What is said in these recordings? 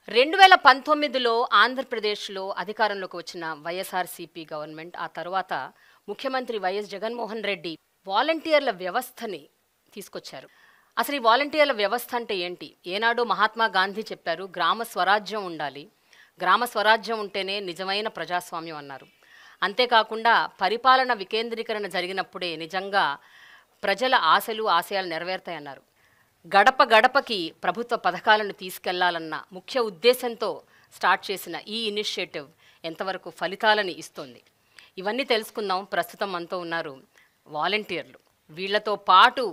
2019లో ఆంధ్రప్రదేశ్లో అధికారంలోకి వచ్చిన వైఎస్ఆర్సీపీ గవర్నమెంట్, ఆ తర్వాత ముఖ్యమంత్రి వైఎస్ జగన్మోహన్ రెడ్డి వాలంటీర్ల వ్యవస్థని తీసుకొచ్చారు. అసలు ఈ వాలంటీర్ల వ్యవస్థ అంటే ఏంటి? ఏనాడు మహాత్మా గాంధీ చెప్పారు, గ్రామ స్వరాజ్యం ఉండాలి, గ్రామ స్వరాజ్యం ఉంటేనే నిజమైన ప్రజాస్వామ్యం అన్నారు. అంతేకాకుండా పరిపాలన వికేంద్రీకరణ జరిగినప్పుడే నిజంగా ప్రజల ఆశలు ఆశయాలు నెరవేరుతాయన్నారు. గడప గడపకి ప్రభుత్వ పథకాలను తీసుకెళ్లాలన్న ముఖ్య ఉద్దేశంతో స్టార్ట్ చేసిన ఈ ఇనిషియేటివ్ ఎంతవరకు ఫలితాలని ఇస్తుంది, ఇవన్నీ తెలుసుకుందాం. ప్రస్తుతం మనతో ఉన్నారు వాలంటీర్లు. వీళ్లతో పాటు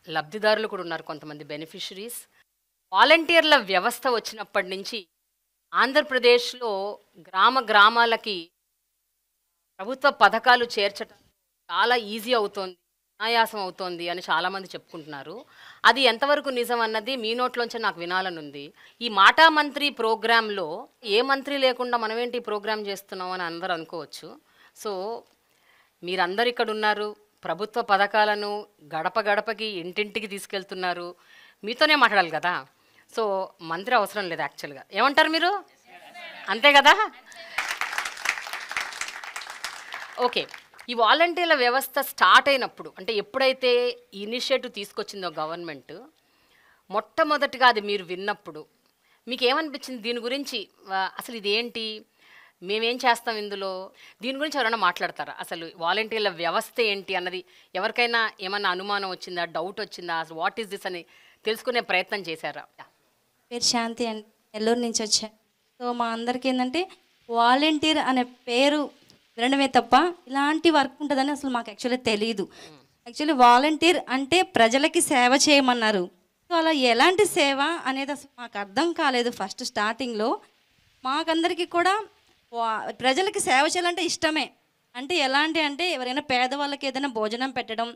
లబ్ధిదారులు కూడా ఉన్నారు, కొంతమంది బెనిఫిషరీస్. వాలంటీర్ల వ్యవస్థ వచ్చినప్పటి నుంచి ఆంధ్రప్రదేశ్లో గ్రామ గ్రామాలకి ప్రభుత్వ పథకాలు చేర్చడం చాలా ఈజీ అవుతోంది, అనాయాసం అవుతోంది అని చాలామంది చెప్పుకుంటున్నారు. అది ఎంతవరకు నిజం అన్నది మీ నోట్లోంచి నాకు వినాలనుంది. ఈ మాటా మంత్రి ప్రోగ్రాంలో ఏ మంత్రి లేకుండా మనమేంటి ప్రోగ్రాం చేస్తున్నాం అని అందరూ అనుకోవచ్చు. సో మీరందరు ఇక్కడ ఉన్నారు, ప్రభుత్వ పథకాలను గడప గడపకి ఇంటింటికి తీసుకెళ్తున్నారు, మీతోనే మాట్లాడాలి కదా. సో మంత్రి అవసరం లేదు యాక్చువల్గా. ఏమంటారు మీరు? అంతే కదా? ఓకే, ఈ వాలంటీర్ల వ్యవస్థ స్టార్ట్ అయినప్పుడు, అంటే ఎప్పుడైతే ఇనిషియేటివ్ తీసుకొచ్చిందో గవర్నమెంట్, మొట్టమొదటిగా అది మీరు విన్నప్పుడు మీకు ఏమనిపించింది? దీని గురించి అసలు ఇదేంటి, మేమేం చేస్తాం ఇందులో, దీని గురించి ఎవరైనా మాట్లాడతారా? అసలు వాలంటీర్ల వ్యవస్థ ఏంటి అన్నది ఎవరికైనా ఏమన్నా అనుమానం వచ్చిందా, డౌట్ వచ్చిందా, అసలు వాట్ ఈస్ దిస్ అని తెలుసుకునే ప్రయత్నం చేశారా? పేరు శాంతి అండి, నెల్లూరు నుంచి వచ్చాను. సో మా అందరికీ ఏంటంటే వాలంటీర్ అనే పేరు వినడమే తప్ప ఇలాంటి వర్క్ ఉంటుందని అసలు మాకు యాక్చువల్లీ తెలియదు. యాక్చువల్లీ వాలంటీర్ అంటే ప్రజలకి సేవ చేయమన్నారు. సో అలా ఎలాంటి సేవ అనేది అసలు మాకు అర్థం కాలేదు ఫస్ట్ స్టార్టింగ్లో. మాకందరికీ కూడా ప్రజలకి సేవ చేయాలంటే ఇష్టమే. అంటే ఎలాంటి అంటే ఎవరైనా పేదవాళ్ళకి ఏదైనా భోజనం పెట్టడం,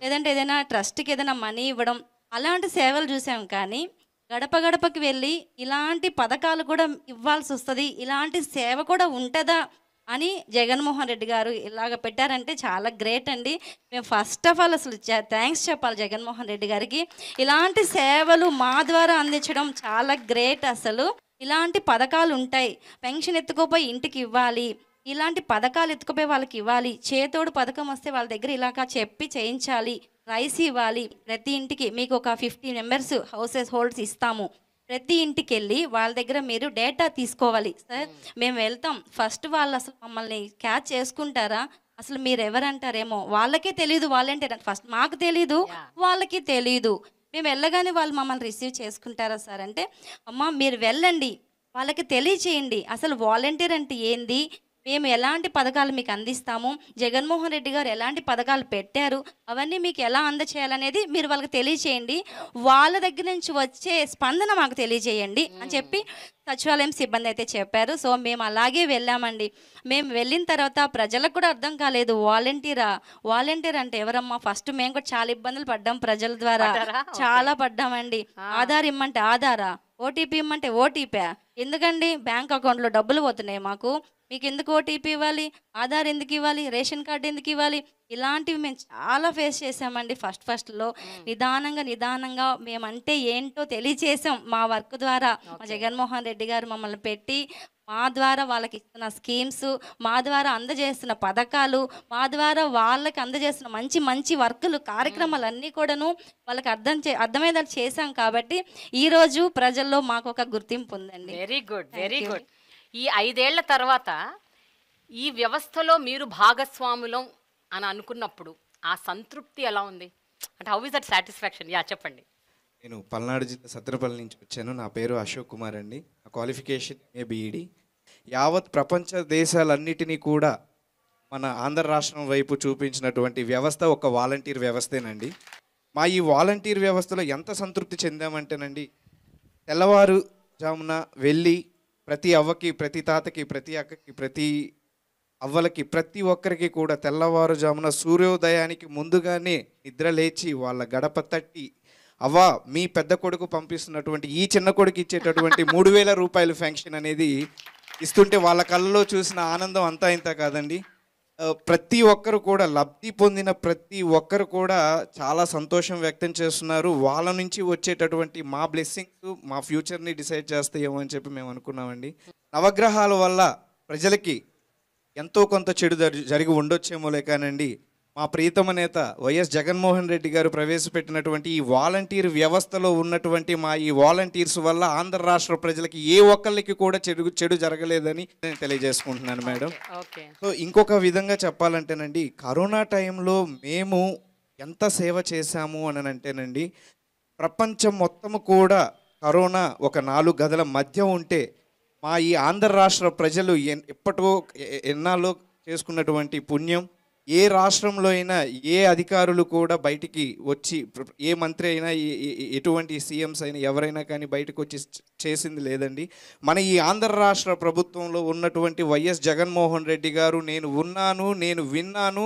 లేదంటే ఏదైనా ట్రస్ట్కి ఏదైనా మనీ ఇవ్వడం, అలాంటి సేవలు చూసాం. కానీ గడప గడపకి వెళ్ళి ఇలాంటి పథకాలు కూడా ఇవ్వాల్సి వస్తుంది, ఇలాంటి సేవ కూడా ఉంటుందా అని జగన్మోహన్ రెడ్డి గారు ఇలాగ పెట్టారంటే చాలా గ్రేట్ అండి. మేము ఫస్ట్ ఆఫ్ ఆల్ అసలు థ్యాంక్స్ చెప్పాలి జగన్మోహన్ రెడ్డి గారికి. ఇలాంటి సేవలు మా ద్వారా అందించడం చాలా గ్రేట్. అసలు ఇలాంటి పథకాలు ఉంటాయి, పెన్షన్ ఎత్తుకోపోయి ఇంటికి ఇవ్వాలి, ఇలాంటి పథకాలు ఎత్తుకుపోయి వాళ్ళకి ఇవ్వాలి, చేతోడు పథకం వస్తే వాళ్ళ దగ్గర ఇలాగా చెప్పి చేయించాలి, రైస్ ఇవ్వాలి, ప్రతి ఇంటికి మీకు ఒక 50 మెంబర్స్ హౌసెస్ హోల్డ్స్ ఇస్తాము, ప్రతి ఇంటికి వెళ్ళి వాళ్ళ దగ్గర మీరు డేటా తీసుకోవాలి. సార్ మేము వెళ్తాం, ఫస్ట్ వాళ్ళు అసలు మమ్మల్ని క్యాచ్ చేసుకుంటారా, అసలు మీరు ఎవరంటారేమో, వాళ్ళకే తెలియదు వాలంటీర్ అంటే, ఫస్ట్ మాకు తెలీదు వాళ్ళకి తెలీదు. మేము వెళ్ళగానే వాళ్ళు మమ్మల్ని రిసీవ్ చేసుకుంటారా సార్ అంటే, అమ్మ మీరు వెళ్ళండి, వాళ్ళకి తెలియచేయండి అసలు వాలంటీర్ అంటే ఏంది, మేము ఎలాంటి పథకాలు మీకు అందిస్తాము, జగన్మోహన్ రెడ్డి గారు ఎలాంటి పథకాలు పెట్టారు, అవన్నీ మీకు ఎలా అందచేయాలనేది మీరు వాళ్ళకి తెలియచేయండి, వాళ్ళ దగ్గర నుంచి వచ్చే స్పందన మాకు తెలియజేయండి అని చెప్పి సచివాలయం సిబ్బంది అయితే చెప్పారు. సో మేము అలాగే వెళ్ళామండి. మేము వెళ్ళిన తర్వాత ప్రజలకు కూడా అర్థం కాలేదు వాలంటీర్ అంటే ఎవరమ్మా. ఫస్ట్ మేము కూడా చాలా ఇబ్బందులు పడ్డాం ప్రజల ద్వారా, చాలా పడ్డామండి. ఆధార్ ఇమ్మంటే ఆధారా, ఓటీపీ ఇమ్మంటే ఓటీపీ, ఎందుకండి బ్యాంక్ అకౌంట్లో డబ్బులు పోతున్నాయి మాకు, మీకు ఎందుకు ఓటీపీ ఇవ్వాలి, ఆధార్ ఎందుకు ఇవ్వాలి, రేషన్ కార్డు ఎందుకు ఇవ్వాలి, ఇలాంటివి మేము చాలా ఫేస్ చేసామండి. ఫస్ట్లో నిదానంగా మేమంటే ఏంటో తెలియచేసాం మా వర్క్ ద్వారా. మా జగన్మోహన్ రెడ్డి గారు మమ్మల్ని పెట్టి మా ద్వారా వాళ్ళకి ఇస్తున్న స్కీమ్స్, మా ద్వారా అందజేస్తున్న పథకాలు, మా ద్వారా వాళ్ళకి అందజేస్తున్న మంచి వర్కులు, కార్యక్రమాలన్నీ కూడాను వాళ్ళకి అర్థమయ్యేలా చేశాం. కాబట్టి ఈరోజు ప్రజల్లో మాకు ఒక గుర్తింపు ఉందండి. Very good. ఈ 5 ఏళ్ల తర్వాత ఈ వ్యవస్థలో మీరు భాగస్వాములం అని అనుకున్నప్పుడు ఆ సంతృప్తి ఎలా ఉంది? అంటే హౌ ఇస్ దట్ సాటిస్ఫాక్షన్? చెప్పండి. నేను పల్నాడు జిల్లా సత్రపల్లి నుంచి వచ్చాను. నా పేరు అశోక్ కుమార్ అండి. నా క్వాలిఫికేషన్ BEd. యావత్ ప్రపంచ దేశాలన్నిటినీ కూడా మన ఆంధ్ర రాష్ట్రం వైపు చూపించినటువంటి వ్యవస్థ ఒక వాలంటీర్ వ్యవస్థేనండి. మా ఈ వాలంటీర్ వ్యవస్థలో ఎంత సంతృప్తి చెందామంటేనండి, తెల్లవారుజామున వెళ్ళి ప్రతి అవ్వకి, ప్రతి తాతకి, ప్రతి అక్కకి, ప్రతి అవ్వలకి, ప్రతి ఒక్కరికి కూడా తెల్లవారుజామున సూర్యోదయానికి ముందుగానే నిద్ర లేచి వాళ్ళ గడప తట్టి, అవ్వ మీ పెద్ద కొడుకు పంపిస్తున్నటువంటి ఈ చిన్న కొడుకు ఇచ్చేటటువంటి 3000 రూపాయలు ఫెన్షన్ అనేది ఇస్తుంటే వాళ్ళ కళ్ళలో చూసిన ఆనందం అంతా ఇంత కాదండి. ప్రతి ఒక్కరు కూడా లబ్ధి పొందిన ప్రతి ఒక్కరు కూడా చాలా సంతోషం వ్యక్తం చేస్తున్నారు. వాళ్ళ నుంచి వచ్చేటటువంటి మా బ్లెస్సింగ్స్ మా ఫ్యూచర్ని డిసైడ్ చేస్తాయేమో అని చెప్పి మేము అనుకున్నామండి. నవగ్రహాల వల్ల ప్రజలకి ఎంతో కొంత చెడు జరిగి ఉండొచ్చేమోలే కానండి, మా ప్రీతమ నేత వైఎస్ జగన్మోహన్ రెడ్డి గారు ప్రవేశపెట్టినటువంటి ఈ వాలంటీర్ వ్యవస్థలో ఉన్నటువంటి మా ఈ వాలంటీర్స్ వల్ల ఆంధ్ర రాష్ట్ర ప్రజలకి ఏ ఒక్కళ్ళకి కూడా చెడు జరగలేదని నేను తెలియజేసుకుంటున్నాను మేడం. సో ఇంకొక విధంగా చెప్పాలంటేనండి, కరోనా టైంలో మేము ఎంత సేవ చేశాము అని అంటేనండి, ప్రపంచం మొత్తము కూడా కరోనా ఒక 4 గదుల మధ్య ఉంటే మా ఈ ఆంధ్ర రాష్ట్ర ప్రజలు ఎన్నాళ్ళో చేసుకున్నటువంటి పుణ్యం, ఏ రాష్ట్రంలో అయినా ఏ అధికారులు కూడా బయటికి వచ్చి, ఏ మంత్రి అయినా ఎటువంటి సీఎంస్ అయినా ఎవరైనా కానీ బయటకు వచ్చి చేసింది లేదండి. మన ఈ ఆంధ్ర రాష్ట్ర ప్రభుత్వంలో ఉన్నటువంటి వైఎస్ జగన్మోహన్ రెడ్డి గారు నేను ఉన్నాను, నేను విన్నాను,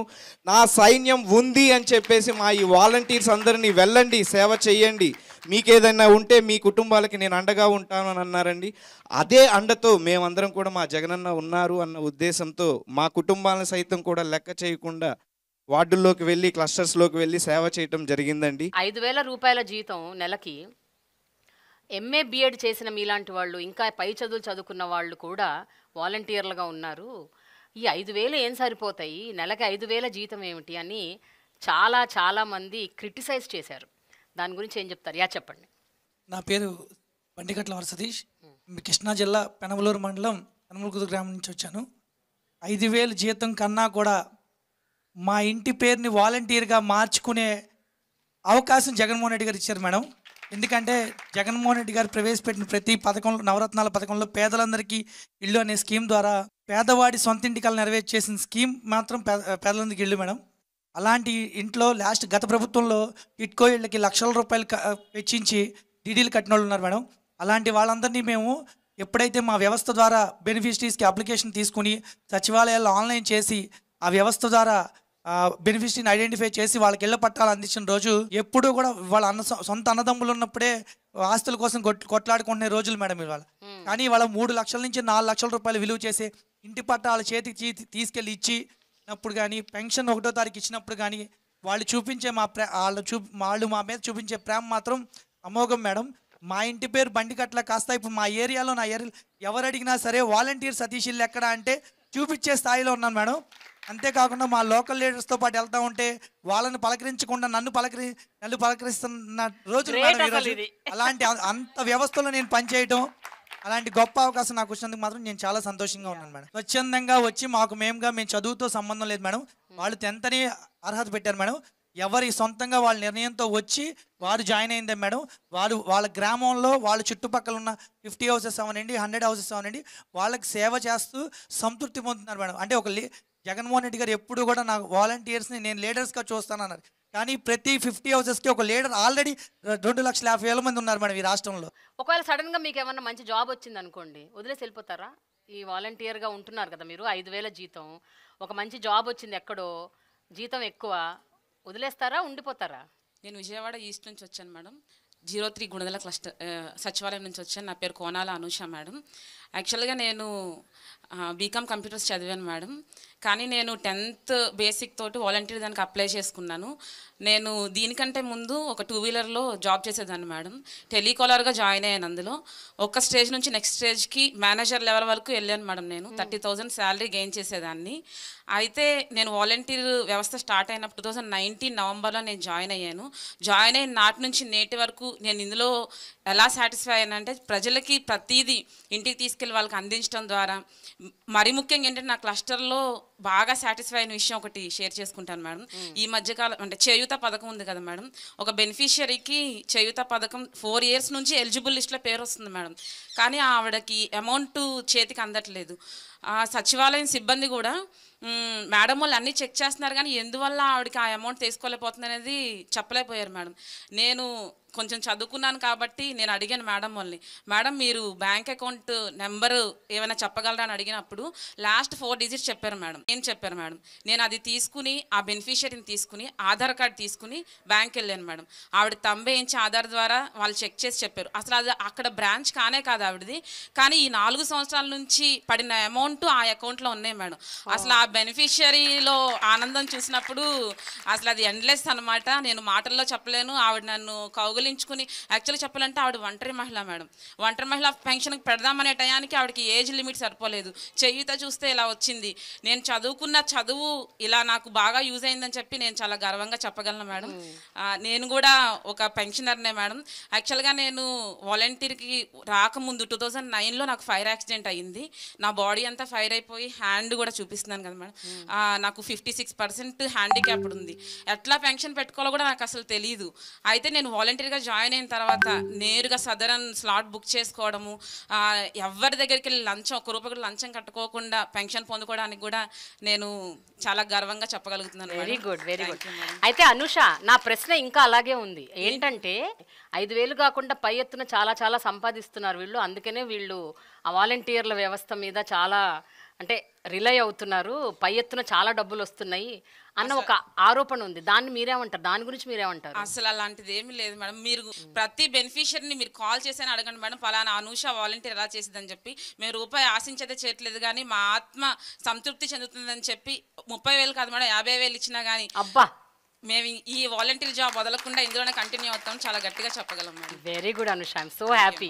నా సైన్యం ఉంది అని చెప్పేసి మా ఈ వాలంటీర్స్ అందరినీ వెళ్ళండి సేవ చేయండి, మీకేదైనా ఉంటే మీ కుటుంబాలకి నేను అండగా ఉంటాను అని అన్నారండి. అదే అండతో మేమందరం కూడా మా జగనన్న ఉన్నారు అన్న ఉద్దేశంతో మా కుటుంబాలను సైతం కూడా లెక్క చేయకుండా వార్డుల్లోకి వెళ్ళి క్లస్టర్స్లోకి వెళ్ళి సేవ చేయటం జరిగిందండి. 5,000 రూపాయల జీతం నెలకి ఎంఏ బిఎడ్ చేసిన మీలాంటి వాళ్ళు, ఇంకా పై చదువులు చదువుకున్న వాళ్ళు కూడా వాలంటీర్లుగా ఉన్నారు. ఈ 5,000 ఏం సరిపోతాయి, నెలకి 5,000 జీతం ఏమిటి అని చాలామంది క్రిటిసైజ్ చేశారు. దాని గురించి ఏం చెప్తారు? చెప్పండి. నా పేరు బండిగట్ల వరసతీష్, కృష్ణా జిల్లా పెనమలూరు మండలం పెనమలూరు గ్రామం నుంచి వచ్చాను. 5,000 జీతం కన్నా కూడా మా ఇంటి పేరుని వాలంటీర్గా మార్చుకునే అవకాశం జగన్మోహన్ రెడ్డి గారు ఇచ్చారు మేడం. ఎందుకంటే జగన్మోహన్ రెడ్డి గారు ప్రవేశపెట్టిన ప్రతి పథకంలో, నవరత్నాల పథకంలో పేదలందరికీ ఇల్లు అనే స్కీమ్ ద్వారా పేదవాడి సొంత ఇంటికలు నెరవేర్చేసిన స్కీమ్ మాత్రం పేదలందరికీ ఇల్లు మేడం. అలాంటి ఇంట్లో గత ప్రభుత్వంలో టిట్కో ఇళ్ళకి లక్షల రూపాయలు వెచ్చించి డీడీలు కట్టిన వాళ్ళు ఉన్నారు మేడం. అలాంటి వాళ్ళందరినీ మేము ఎప్పుడైతే మా వ్యవస్థ ద్వారా బెనిఫిషరీస్కి అప్లికేషన్ తీసుకుని సచివాలయాల్లో ఆన్లైన్ చేసి ఆ వ్యవస్థ ద్వారా బెనిఫిషరీని ఐడెంటిఫై చేసి వాళ్ళకి ఇళ్ల పట్టాలు అందించిన రోజు, ఎప్పుడూ కూడా వాళ్ళ సొంత అన్నదమ్ములు ఉన్నప్పుడే ఆస్తుల కోసం కొట్లాడుకునే రోజులు మేడం ఇవాళ. కానీ ఇవాళ 3 లక్షల నుంచి 4 లక్షల రూపాయలు విలువ చేసే ఇంటి పట్టాల చేతికి తీసుకెళ్ళి ఇచ్చినప్పుడు కానీ, పెన్షన్ 1వ తారీఖు ఇచ్చినప్పుడు కానీ వాళ్ళు చూపించే వాళ్ళు మా మీద చూపించే ప్రేమ మాత్రం అమోఘం మేడం. మా ఇంటి పేరు బండిగట్ల కాస్త ఇప్పుడు మా ఏరియాలో, నా ఏరియాలో ఎవరు అడిగినా సరే వాలంటీర్ సతీష్ ఇల్లు ఎక్కడ అంటే చూపించే స్థాయిలో ఉన్నాను మేడం. అంతేకాకుండా మా లోకల్ లీడర్స్తో పాటు వెళ్తూ ఉంటే వాళ్ళని పలకరించకుండా నన్ను పలకరిస్తున్న రోజులు మేడం ఈరోజు. అలాంటి అంత వ్యవస్థలో నేను పనిచేయటం, అలాంటి గొప్ప అవకాశం నాకు వచ్చినందుకు మాత్రం నేను చాలా సంతోషంగా ఉన్నాను మేడం. స్వచ్ఛందంగా వచ్చి మేము చదువుతో సంబంధం లేదు మేడం. వాళ్ళు 10th అని అర్హత పెట్టారు మేడం. ఎవరి సొంతంగా వాళ్ళ నిర్ణయంతో వచ్చి వారు జాయిన్ అయిందే మేడం. వాళ్ళ గ్రామంలో వాళ్ళ చుట్టుపక్కల ఉన్న 50 హౌసెస్ అవనండి, 100 హౌసెస్ అవనండి, వాళ్ళకి సేవ చేస్తూ సంతృప్తి పొందుతున్నారు మేడం. అంటే జగన్మోహన్ రెడ్డి గారు ఎప్పుడు కూడా నాకు వాలంటీర్స్ని నేను లీడర్స్గా చూస్తానన్నారు. కానీ ప్రతి 50 హౌసెస్కి ఒక లీడర్ ఆల్రెడీ 2,50,000 మంది ఉన్నారు మేడం ఈ రాష్ట్రంలో. ఒకవేళ సడన్గా మీకు ఏమన్నా మంచి జాబ్ వచ్చింది అనుకోండి, వదిలేసి వెళ్ళిపోతారా? ఈ వాలంటీర్గా ఉంటున్నారు కదా మీరు, 5,000 జీతం, ఒక మంచి జాబ్ వచ్చింది ఎక్కడో, జీతం ఎక్కువ, వదిలేస్తారా, ఉండిపోతారా? నేను విజయవాడ ఈస్ట్ నుంచి వచ్చాను మేడం. 03 గుణదల క్లస్టర్ సచివాలయం నుంచి వచ్చాను. నా పేరు కోనాల అనూష మేడం. యాక్చువల్గా నేను బీకామ్ కంప్యూటర్స్ చదివాను మేడం. కానీ నేను 10th బేసిక్ తోటి వాలంటీర్ దానికి అప్లై చేసుకున్నాను. నేను దీనికంటే ముందు ఒక 2 వీలర్లో జాబ్ చేసేదాన్ని మేడం. టెలికాలర్గా జాయిన్ అయ్యాను. అందులో ఒక స్టేజ్ నుంచి నెక్స్ట్ స్టేజ్కి మేనేజర్ లెవెల్ వరకు వెళ్ళాను మేడం. నేను 30,000 శాలరీ గెయిన్ చేసేదాన్ని. అయితే నేను వాలంటీర్ వ్యవస్థ స్టార్ట్ అయినప్పుడు 2019 నవంబర్లో నేను జాయిన్ అయ్యాను. జాయిన్ అయిన నాటి నుంచి నేటి వరకు నేను ఇందులో ఎలా సాటిస్ఫై అయ్యానంటే, ప్రజలకి ప్రతిదీ ఇంటికి తీసుకెళ్ళి వాళ్ళకి అందించడం ద్వారా, మరి ముఖ్యంగా ఏంటంటే నా క్లస్టర్లో బాగా సాటిస్ఫై అయిన విషయం ఒకటి షేర్ చేసుకుంటాను మేడం. ఈ మధ్యకాలం అంటే చేయూత పథకం ఉంది కదా మేడం, ఒక బెనిఫిషియరీకి చేయూత పథకం 4 years నుంచి ఎలిజిబుల్ లిస్ట్లో పేరు వస్తుంది మేడం. కానీ ఆవిడకి అమౌంట్ చేతికి అందట్లేదు. సచివాలయం సిబ్బంది కూడా మేడం వాళ్ళు అన్నీ చెక్ చేస్తున్నారు, కానీ ఎందువల్ల ఆవిడకి ఆ అమౌంట్ తీసుకోలేకపోతుంది అనేది చెప్పలేకపోయారు మేడం. నేను కొంచెం చదువుకున్నాను కాబట్టి నేను అడిగాను మేడం వాళ్ళని, మేడం మీరు బ్యాంక్ అకౌంట్ నెంబరు ఏమైనా చెప్పగలరా అని అడిగినప్పుడు లాస్ట్ 4 డిజిట్స్ చెప్పారు మేడం. ఏం చెప్పారు మేడం, నేను అది తీసుకుని ఆ బెనిఫిషియరీని తీసుకుని ఆధార్ కార్డ్ తీసుకుని బ్యాంక్ వెళ్ళాను మేడం. ఆవిడ తంబేయించి ఆధార్ ద్వారా వాళ్ళు చెక్ చేసి చెప్పారు. అసలు అది అక్కడ బ్రాంచ్ కానే కాదు ఆవిడది, కానీ ఈ 4 సంవత్సరాల నుంచి పడిన అమౌంట్ ఆ అకౌంట్లో ఉన్నాయి మేడం. అసలు ఆ బెనిఫిషియరీలో ఆనందం చూసినప్పుడు అసలు అది ఎండ్లెస్ అనమాట. నేను మాటల్లో చెప్పలేను. ఆవిడ నన్ను కౌగులించుకుని, యాక్చువల్గా చెప్పాలంటే ఆవిడ ఒంటరి మహిళ మేడం. ఒంటరి మహిళ పెన్షన్కి పెడదామనే టయానికి ఆవిడకి ఏజ్ లిమిట్ సరిపోలేదు. చేయూత చూస్తే ఇలా వచ్చింది. నేను చదువుకున్న చదువు ఇలా నాకు బాగా యూజ్ అయిందని చెప్పి నేను చాలా గర్వంగా చెప్పగలను మేడం. నేను కూడా ఒక పెన్షనర్నే మేడం. యాక్చువల్గా నేను వాలంటీర్కి రాకముందు 2009లో నాకు ఫైర్ యాక్సిడెంట్ అయ్యింది. నా బాడీ అంతా ఫైర్ అయిపోయి హ్యాండ్ కూడా చూపిస్తున్నాను కదా మేడం. నాకు 56% హ్యాండిక్యాప్డ్ ఉంది. ఎట్లా పెన్షన్ పెట్టుకోవాలో కూడా నాకు అసలు తెలియదు. అయితే నేను వాలంటీర్గా జాయిన్ అయిన తర్వాత నేరుగా సదరన్ స్లాట్ బుక్ చేసుకోవడము, ఎవరి దగ్గరికి వెళ్ళి లంచం, ఒక్క రూపాయి కూడా లంచం కట్టుకోకుండా పెన్షన్ పొందుకోవడానికి కూడా నేను చాలా గర్వంగా చెప్పగలుగుతున్నాను. Very good, very good. అయితే అనుష, నా ప్రశ్న ఇంకా అలాగే ఉంది. ఏంటంటే 5,000 కాకుండా పై ఎత్తున చాలా చాలా సంపాదిస్తున్నారు వీళ్ళు. అందుకనే వీళ్ళు ఆ వాలంటీర్ల వ్యవస్థ మీద చాలా అంటే రిలై అవుతున్నారు, పై ఎత్తున చాలా డబ్బులు వస్తున్నాయి అన్న ఒక ఆరోపణ ఉంది. దాన్ని మీరేమంటారు? దాని గురించి మీరేమంటారు? అసలు అలాంటిది ఏమీ లేదు మేడం. మీరు ప్రతి బెనిఫిషియరీని మీరు కాల్ చేసి అడగండి మేడం, ఫలానా అనూష వాలంటీర్ ఎలా చేసిందని చెప్పి. మేము రూపాయి ఆశించేదే చేయట్లేదు, కానీ మా ఆత్మ సంతృప్తి చెందుతుందని చెప్పి 30,000 కాదు మేడం, 50,000 ఇచ్చినా కానీ అబ్బా, మేము ఈ వాలంటీర్ జాబ్ వదలకుండా ఇందులోనే కంటిన్యూ అవుతాం, చాలా గట్టిగా చెప్పగలం madam. Very good Anusha, I'm so happy.